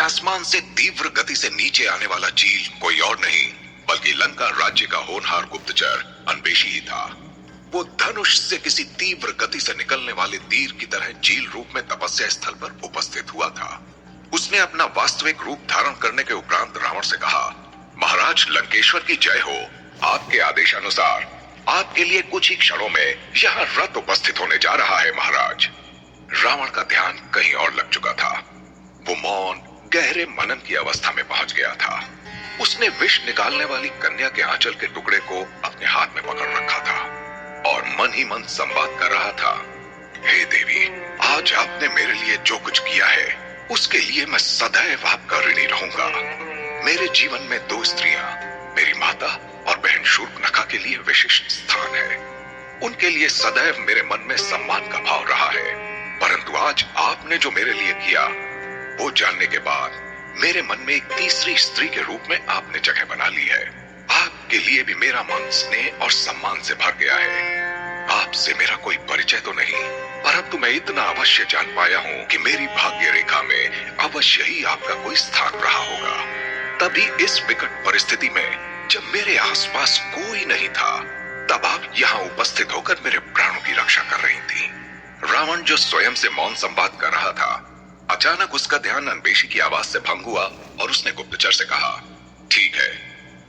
आसमान से तीव्र गति से नीचे आने वाला चील कोई और नहीं बल्कि लंका राज्य का होनहार गुप्तचर अन्वेषी ही था। वो धनुष से किसी तीव्र गति से निकलने वाले तीर की तरह चील रूप में तपस्या स्थल पर उपस्थित हुआ था। उसने अपना वास्तविक रूप धारण करने के उपरांत रावण से कहा, महाराज लंकेश्वर की जय हो। आपके आदेशानुसार आपके लिए कुछ ही क्षणों में यहाँ रथ उपस्थित होने जा रहा है महाराज। रावण का ध्यान कहीं और लग चुका था। वो मौन गहरे मनन की अवस्था में पहुंच गया था। उसने विष निकालने वाली कन्या के आंचल के टुकड़े को अपने हाथ में पकड़ रखा था और मन ही मन संवाद कर रहा था, हे देवी, आज आपने मेरे लिए जो कुछ किया है उसके लिए मैं सदैव आपका ऋणी रहूंगा। मेरे जीवन में दो स्त्रियां, मेरी माता और बहन शूर्पणखा के लिए विशिष्ट स्थान है। उनके लिए सदैव मेरे मन में सम्मान का भाव रहा है, परंतु आज आपने जो मेरे लिए किया वो जानने के बाद मेरे मन में एक तीसरी स्त्री के रूप में आपने जगह बना ली है। आपके लिए भी मेरा मन स्नेह और सम्मान से भर गया है। आपसे मेरा कोई परिचय तो नहीं, परंतु मैं इतना अवश्य जान पाया हूँ कि मेरी भाग्य रेखा में अवश्य ही आपका कोई स्थान रहा होगा। तभी इस विकट परिस्थिति में जब मेरे आसपास कोई नहीं था, तब आप यहाँ उपस्थित होकर मेरे प्राणों की रक्षा कर रही थी। रावण जो स्वयं से मौन संवाद कर रहा था, अचानक उसका ध्यान अन्वेषी की आवाज से भंग हुआ और उसने गुप्तचर से कहा, ठीक है,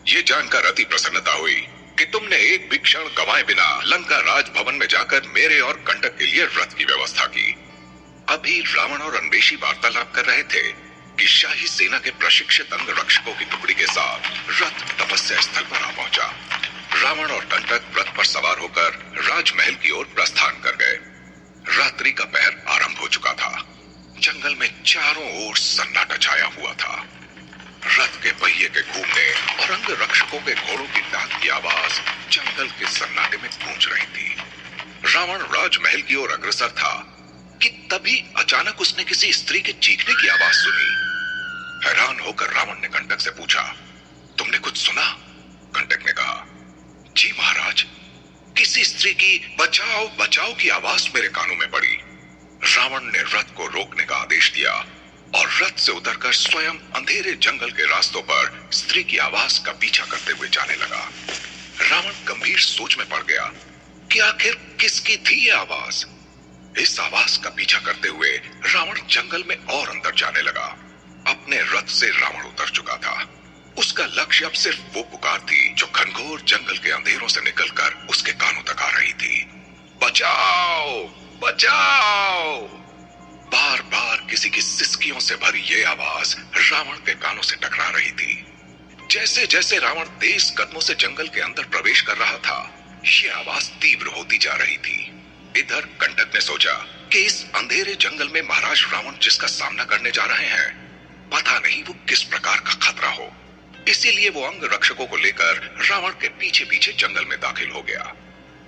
ये जानकर अति प्रसन्नता हुई कि तुमने एक भी क्षण गंवाए बिना लंका राजभवन में जाकर मेरे और कंटक के लिए रथ की व्यवस्था की। अभी रावण और अन्वेषी वार्तालाप कर रहे थे कि शाही सेना के प्रशिक्षित अंगरक्षकों की टुकड़ी के साथ रथ तपस्या स्थल पर आ पहुंचा। रावण और कंटक रथ पर सवार होकर राजमहल की ओर प्रस्थान कर गए। रात्रि का पहर आरंभ हो चुका था। जंगल में चारों ओर सन्नाटा छाया हुआ था। रथ के पहिए के घूमने और अंगरक्षकों के घोड़ों की डाक की आवाज जंगल के सन्नाटे में गूंज रही थी। रावण राजमहल की ओर अग्रसर था कि तभी अचानक उसने किसी स्त्री के चीखने की आवाज सुनी। हैरान होकर रावण ने कंटक से पूछा, तुमने कुछ सुना? कंटक ने कहा, जी महाराज, किसी स्त्री की बचाओ बचाओ की आवाज मेरे कानों में पड़ी। रावण ने रथ को रोकने का आदेश दिया और रथ से उतरकर स्वयं अंधेरे जंगल के रास्तों पर स्त्री की आवाज का पीछा करते हुए जाने लगा। रावण गंभीर सोच में पड़ गया कि आखिर किसकी थी ये आवाज। इस आवाज का पीछा करते हुए रावण जंगल में और अंदर जाने लगा। अपने रथ से रावण उतर चुका था। उसका लक्ष्य अब सिर्फ वो पुकार थी जो घनघोर जंगल के अंधेरों से निकलकर उसके कानों तक आ रही थी, बचाओ बचाओ। बार बार किसी की सिसकियों से भरी यह आवाज रावण के कानों से टकरा रही थी। जैसे जैसे रावण तेज कदमों से जंगल के अंदर प्रवेश कर रहा था, यह आवाज तीव्र होती जा रही थी। इधर कंटक ने सोचा कि इस अंधेरे जंगल में महाराज रावण जिसका सामना करने जा रहे हैं, पता नहीं वो किस प्रकार का खतरा हो। इसीलिए वो अंग रक्षकों को लेकर रावण के पीछे पीछे जंगल में दाखिल हो गया।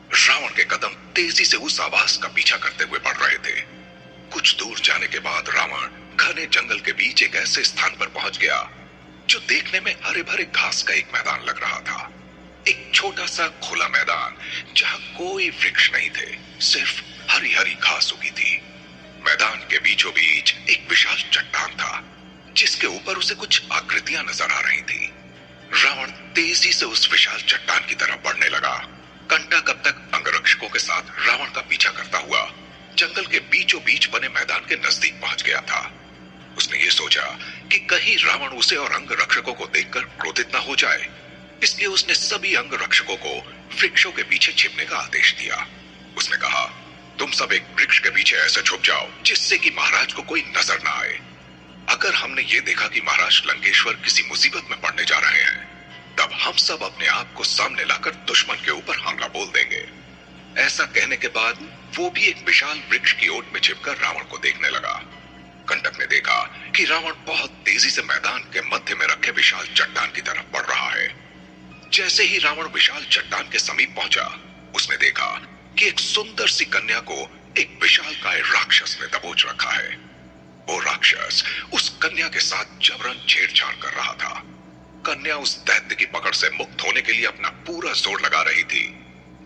रावण के कदम तेजी से उस आवाज का पीछा करते हुए बढ़ रहे थे। कुछ दूर जाने के बाद रावण घने जंगल के बीच एक ऐसे स्थान पर पहुंच गया जो देखने में हरे भरे घास का एक मैदान लग रहा था। एक छोटा सा खुला मैदान जहां कोई वृक्ष नहीं थे, सिर्फ हरी हरी घास उगी थी। मैदान के बीचों बीच एक विशाल चट्टान था जिसके ऊपर उसे कुछ आकृतियां नजर आ रही थी। रावण तेजी से उस विशाल चट्टान की तरफ बढ़ने लगा। कंटक अब तक अंगरक्षकों के साथ रावण का पीछा करता हुआ जंगल के बीचों बीच बने मैदान के नजदीक पहुंच गया था। उसने ये सोचा कि कहीं रावण उसे और अंगरक्षकों को देखकर क्रोधित न हो जाए, इसलिए उसने सभी अंगरक्षकों को वृक्षों के पीछे छिपने का आदेश दिया। उसने कहा, तुम सब एक वृक्ष के पीछे ऐसे छुप जाओ जिससे कि महाराज को कोई नजर ना आए। अगर हमने ये देखा कि महाराज लंकेश्वर किसी मुसीबत में पड़ने जा रहे हैं, तब हम सब अपने आप को सामने लाकर दुश्मन के ऊपर हमला बोल देंगे। ऐसा कहने के बाद वो भी एक विशाल वृक्ष की ओट में छिपकर रावण को देखने लगा। कंटक ने देखा कि रावण बहुत तेजी से मैदान के मध्य में रखे विशाल चट्टान की तरफ बढ़ रहा है। जैसे ही रावण विशाल चट्टान के समीप पहुंचा, उसने देखा कि एक सुंदर सी कन्या को एक विशालकाय राक्षस ने दबोच रखा है। वो राक्षस उस कन्या के साथ जबरन छेड़छाड़ कर रहा था। कन्या उस दैत्य की पकड़ से मुक्त होने के लिए अपना पूरा जोर लगा रही थी,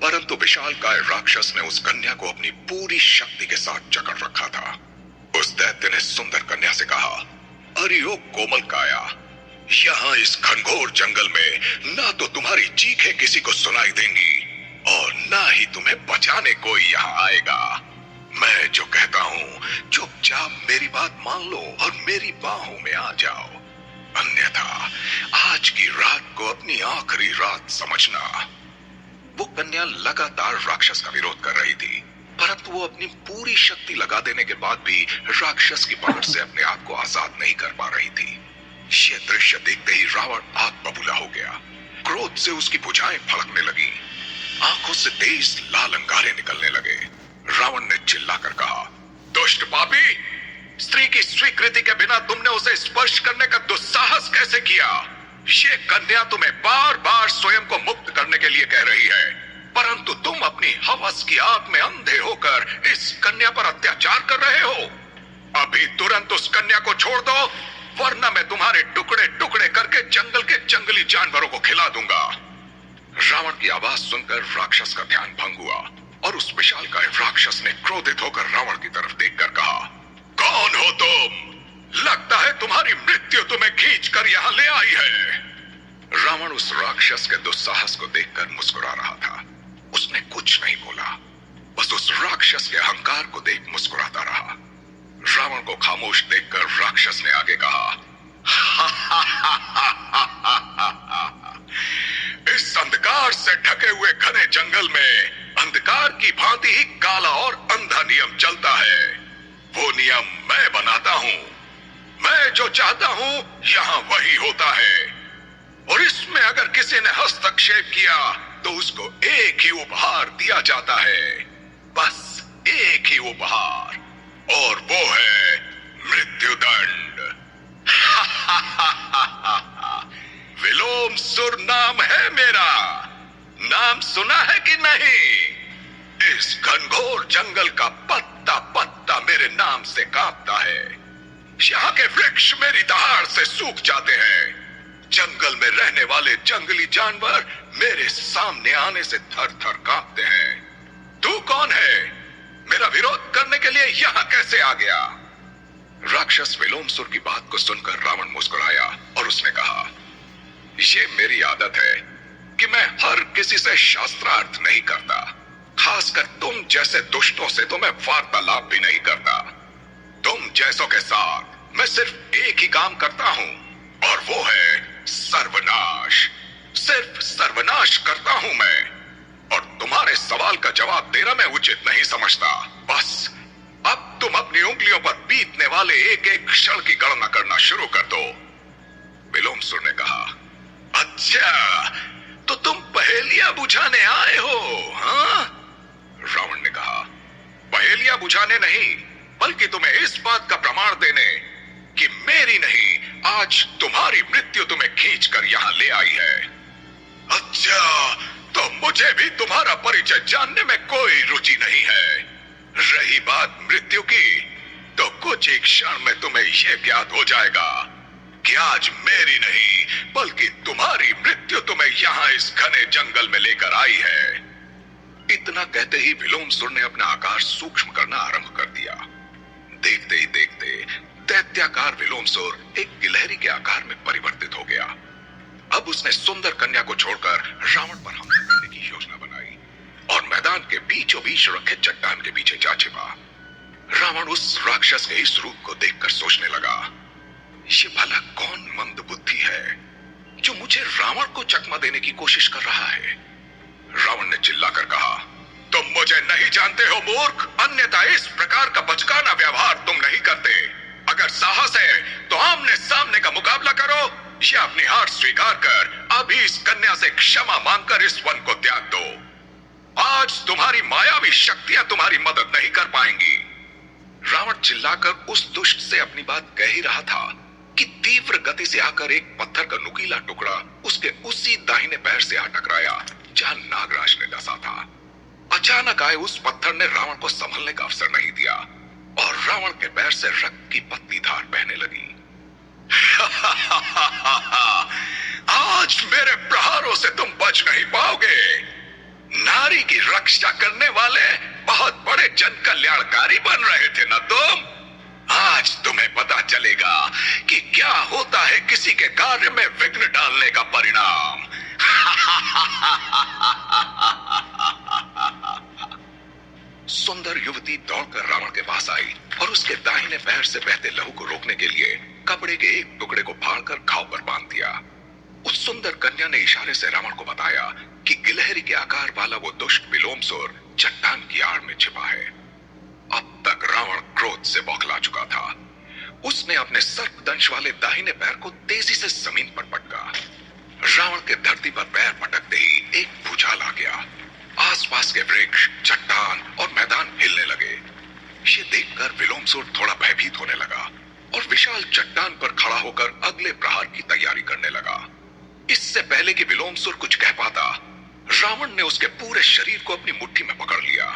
परंतु विशालकाय राक्षस ने उस कन्या को अपनी पूरी शक्ति के साथ जकड़ रखा था। उस दैत्य ने सुंदर कन्या से कहा, अरे ओ कोमल काया, यहाँ इस घनघोर जंगल में ना तो तुम्हारी चीखें किसी को सुनाई देंगी और ना ही तुम्हें बचाने कोई यहाँ आएगा। मैं जो कहता हूँ चुपचाप मेरी बात मान लो और मेरी बाहों में आ जाओ, अन्यथा आज की रात को अपनी आखिरी रात समझना। वो कन्या लगातार राक्षस का विरोध कर रही थी, परंतु वो अपनी पूरी शक्ति लगा देने के बाद भी राक्षस की पकड़ से अपने आप को आजाद नहीं कर पा रही थी। ये दृश्य देखते ही रावण आग बबूला हो गया। क्रोध से उसकी भुजाएं फड़कने लगी, आंखों से तेज लाल अंगारे निकलने लगे। रावण ने चिल्लाकर कहा, दुष्ट पापी, स्त्री की स्वीकृति के बिना तुमने उसे स्पर्श करने का दुस्साहस कैसे किया? ये कन्या तुम्हें बार बार स्वयं को मुक्त करने के लिए कह रही है, परंतु तुम अपनी हवस की आग में अंधे होकर इस कन्या पर अत्याचार कर रहे हो। अभी तुरंत उस कन्या को छोड़ दो, वरना मैं तुम्हारे टुकड़े टुकड़े करके जंगल के जंगली जानवरों को खिला दूंगा। रावण की आवाज सुनकर राक्षस का ध्यान भंग हुआ और उस विशालकाय राक्षस ने क्रोधित होकर रावण की तरफ देखकर कहा, कौन हो तुम? लगता है तुम्हारी मृत्यु तुम्हें खींचकर यहाँ ले आई है। रावण उस राक्षस के दुस्साहस को देखकर मुस्कुरा रहा था। उसने कुछ नहीं बोला, बस उस राक्षस के अहंकार को देख मुस्कुराता रहा। रावण को खामोश देखकर राक्षस ने आगे कहा, इस अंधकार से ढके हुए घने जंगल में अंधकार की भांति ही काला और अंधा नियम चलता है। वो नियम मैं बनाता हूं। मैं जो चाहता हूं यहां वही होता है, और इसमें अगर किसी ने हस्तक्षेप किया तो उसको एक ही उपहार दिया जाता है, बस एक ही उपहार, और वो है मृत्युदंड। विलोम सुर नाम है मेरा, नाम सुना है कि नहीं? इस घनघोर जंगल का पत्ता पत्ता मेरे नाम से कांपता है। यहाँ के वृक्ष मेरी दहाड़ से सूख जाते हैं। जंगल में रहने वाले जंगली जानवर मेरे सामने आने से थर थर कांपते हैं। तू कौन है? मेरा विरोध करने के लिए यहाँ कैसे आ गया? राक्षस विलोमसुर की बात को सुनकर रावण मुस्कुराया और उसने कहा, ये मेरी आदत है कि मैं हर किसी से शास्त्रार्थ नहीं करता, खासकर तुम जैसे दुष्टों से तो मैं वार्तालाप भी नहीं करता। तुम जैसों के साथ मैं सिर्फ एक ही काम करता हूं, और वो है सर्वनाश। सिर्फ सर्वनाश करता हूं मैं, और तुम्हारे सवाल का जवाब देना मैं उचित नहीं समझता। बस अब तुम अपनी उंगलियों पर बीतने वाले एक एक क्षण की गणना करना शुरू कर दो। विलोमसुर ने कहा, अच्छा तो तुम पहेलियां बुझाने आए हो, हाँ? रावण ने कहा, पहेलियां बुझाने नहीं, बल्कि तुम्हें इस बात का प्रमाण देने कि मेरी नहीं, आज तुम्हारी मृत्यु तुम्हें खींचकर यहां ले आई है। अच्छा, तो मुझे भी तुम्हारा परिचय जानने में कोई रुचि नहीं है। रही बात मृत्यु की, तो कुछ ही क्षण में तुम्हें यह ज्ञात हो जाएगा कि आज मेरी नहीं, बल्कि तुम्हारी मृत्यु तुम्हें यहां इस घने जंगल में लेकर आई है। इतना कहते ही विलोमसुर ने अपना आकार सूक्ष्म करना आरंभ कर दिया। देखते ही देखते दैत्याकार विलोमसुर एक गिलहरी के आकार में परिवर्तित हो गया। अब उसने सुंदर कन्या को छोड़कर रावण पर हमला करने की योजना बनाई और मैदान के बीचों बीच रखे चट्टान के पीछे जा छिपा। रावण उस राक्षस के इस रूप को देखकर सोचने लगा, ये भला कौन मंद बुद्धि है जो मुझे रावण को चकमा देने की कोशिश कर रहा है? रावण ने चिल्लाकर कहा, तुम मुझे नहीं जानते हो मूर्ख, अन्यथा इस प्रकार का बचकाना व्यवहार तुम नहीं करते। अगर साहस है तो आमने सामने का मुकाबला करो, या अपनी हार स्वीकार कर अभी इस कन्या से क्षमा मांगकर इस वन को त्याग दो। आज तुम्हारी मायावी शक्तियां तुम्हारी मदद नहीं कर पाएंगी। रावण चिल्लाकर उस दुष्ट से अपनी बात कह ही रहा था कि तीव्र गति से आकर एक पत्थर का नुकीला टुकड़ा उसके उसी दाहिने पैर से आ टकराया जहां नागराज ने डसा था। अचानक आए उस पत्थर ने रावण को संभलने का अवसर नहीं दिया और रावण के पैर से रक्त की पतली धार बहने लगी। आज मेरे प्रहारों से तुम बच नहीं पाओगे। नारी की रक्षा करने वाले बहुत बड़े जन कल्याणकारी बन रहे थे ना तुम? आज आज तुम्हें पता चलेगा कि क्या होता है किसी के कार्य में विघ्न डालने का परिणाम। सुंदर युवती दौड़कर रावण के पास आई और उसके दाहिने पैर से बहते लहू को रोकने के लिए कपड़े के एक टुकड़े को फाड़कर घाव पर बांध दिया। उस सुंदर कन्या ने इशारे से रावण को बताया कि गिलहरी के आकार वाला वो दुष्ट विलोमसुर चट्टान की आड़ में छिपा है। अब तक रावण क्रोध से बौखला चुका था। उसने अपने सर्पदंश वाले दाहिने पैर को तेजी से जमीन पर पटका। रावण के धरती पर पैर पटकते ही एक भूचाल आ गया। आसपास के वृक्ष, चट्टान और मैदान हिलने लगे। ये देखकर विलोमसुर थोड़ा भयभीत होने लगा और विशाल चट्टान पर खड़ा होकर अगले प्रहार की तैयारी करने लगा। इससे पहले कि विलोमसुर कुछ कह पाता, रावण ने उसके पूरे शरीर को अपनी मुट्ठी में पकड़ लिया।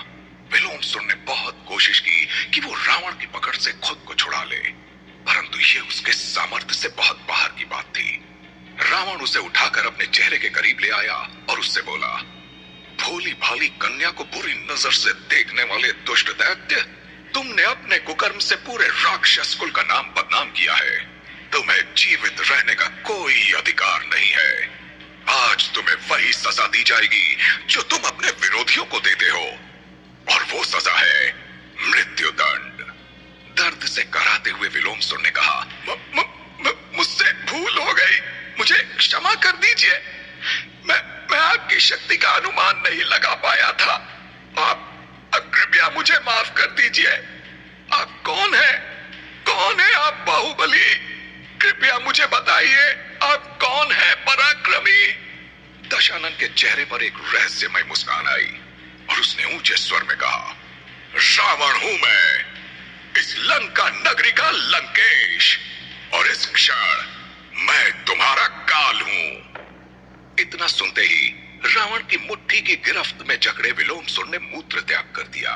विलोमसुर ने बहुत कोशिश की कि वो रावण की पकड़ से खुद को छुड़ा ले, परंतु ये उसके सामर्थ्य से बहुत बाहर की बात थी। रावण उसे उठाकर अपने चेहरे के करीब ले आया और उससे बोला, भोली भाली कन्या को बुरी नजर से देखने वाले दुष्ट दैत्य, तुमने अपने कुकर्म से पूरे राक्षस कुल का नाम बदनाम किया है। तुम्हें जीवित रहने का कोई अधिकार नहीं है। आज तुम्हें वही सजा दी जाएगी जो तुम अपने विरोधियों को देते हो, और वो सजा है मृत्युदंड। दर्द से कराहते हुए विलोमसुर ने कहा, मुझसे भूल हो गई, मुझे क्षमा कर दीजिए। मैं आपकी शक्ति का अनुमान नहीं लगा पाया था। आप कृपया मुझे माफ कर दीजिए। आप कौन है? कौन है आप बाहुबली? कृपया मुझे बताइए, आप कौन है पराक्रमी? दशानन के चेहरे पर एक रहस्यमय मुस्कान आई और उसने ऊंचे स्वर में कहा, रावण हूं मैं, इस लंका नगरी का लंकेश, और इस क्षण मैं तुम्हारा काल हूं। इतना सुनते ही रावण की मुट्ठी की गिरफ्त में जकड़े विलोमसुर ने मूत्र त्याग कर दिया।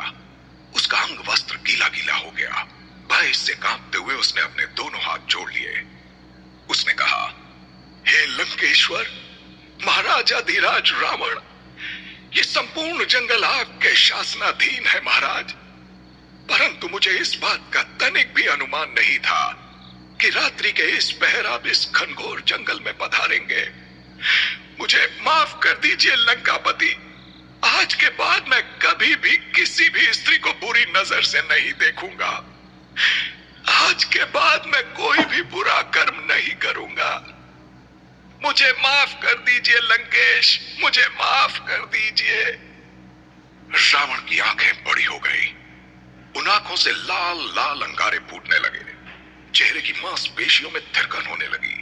उसका अंग वस्त्र गीला गीला हो गया। भय से कांपते हुए उसने अपने दोनों हाथ जोड़ लिए। उसने कहा, हे लंकेश्वर, महाराजा धीराज रावण, ये संपूर्ण जंगल आपके शासनाधीन है महाराज, परंतु मुझे इस बात का तनिक भी अनुमान नहीं था कि रात्रि के इस पहर आप इस घनघोर जंगल में पधारेंगे। मुझे माफ कर दीजिए लंकापति। आज के बाद मैं कभी भी किसी भी स्त्री को बुरी नजर से नहीं देखूंगा। आज के बाद मैं कोई भी बुरा कर्म नहीं करूंगा। मुझे माफ कर दीजिए लंकेश, मुझे माफ कर दीजिए। रावण की आंखें बड़ी हो गई। उन आंखों से लाल लाल अंगारे फूटने लगे। चेहरे की मांसपेशियों में थिरकन होने लगी।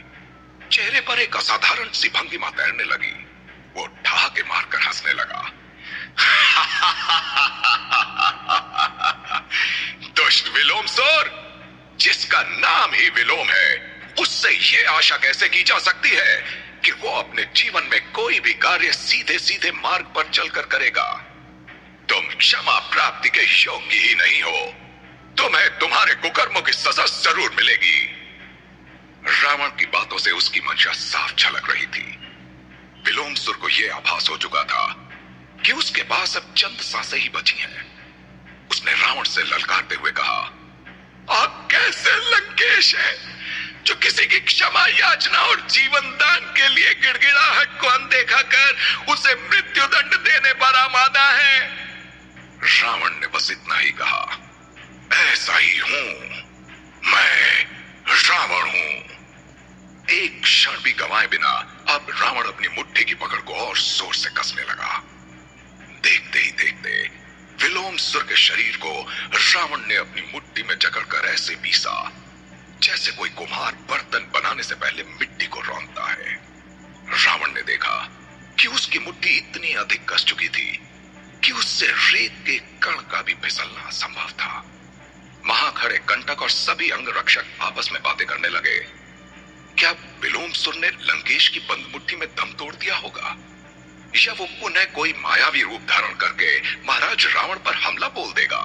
चेहरे पर एक असाधारण सी भंगिमा तैरने लगी। वो ठहाके मारकर हंसने लगा। दुष्ट विलोमसुर, जिसका नाम ही विलोम है, उससे ये आशा कैसे की जा सकती है कि वो अपने जीवन में कोई भी कार्य सीधे सीधे मार्ग पर चलकर करेगा। तुम क्षमा प्राप्ति के योग्य ही नहीं हो। तुम्हें तुम्हारे कुकर्मों की सजा जरूर मिलेगी। रावण की बातों से उसकी मंशा साफ झलक रही थी। विलोमसुर को यह आभास हो चुका था कि उसके पास अब चंद सांसें ही बची हैं। उसने रावण से ललकारते हुए कहा, आप कैसे लंकेश हैं जो किसी की क्षमा याचना और जीवन दान के लिए गिड़गिड़ाहट को अनदेखा कर उसे मृत्युदंड देने पर आमादा है? रावण ने बस इतना ही कहा, ऐसा ही हूं, मैं रावण हूं। एक क्षण भी गंवाए बिना अब रावण अपनी मुट्ठी की पकड़ को और जोर से कसने लगा। देखते ही देखते विलोमसुर के शरीर को रावण ने अपनी मुट्ठी में जकड़कर ऐसे पीसा जैसे कोई कुम्हार बर्तन बनाने से पहले मिट्टी को रौंदता है। रावण ने देखा कि उसकी मुट्ठी इतनी अधिक कस चुकी थी कि उससे रेत के कण का भी फिसलना असंभव था। वहां खड़े कंटक और सभी अंग रक्षक आपस में बातें करने लगे। क्या विलोमसुर ने लंकेश की बंद मुट्ठी में दम तोड़ दिया होगा, या वो पुनः कोई मायावी रूप धारण करके महाराज रावण पर हमला बोल देगा?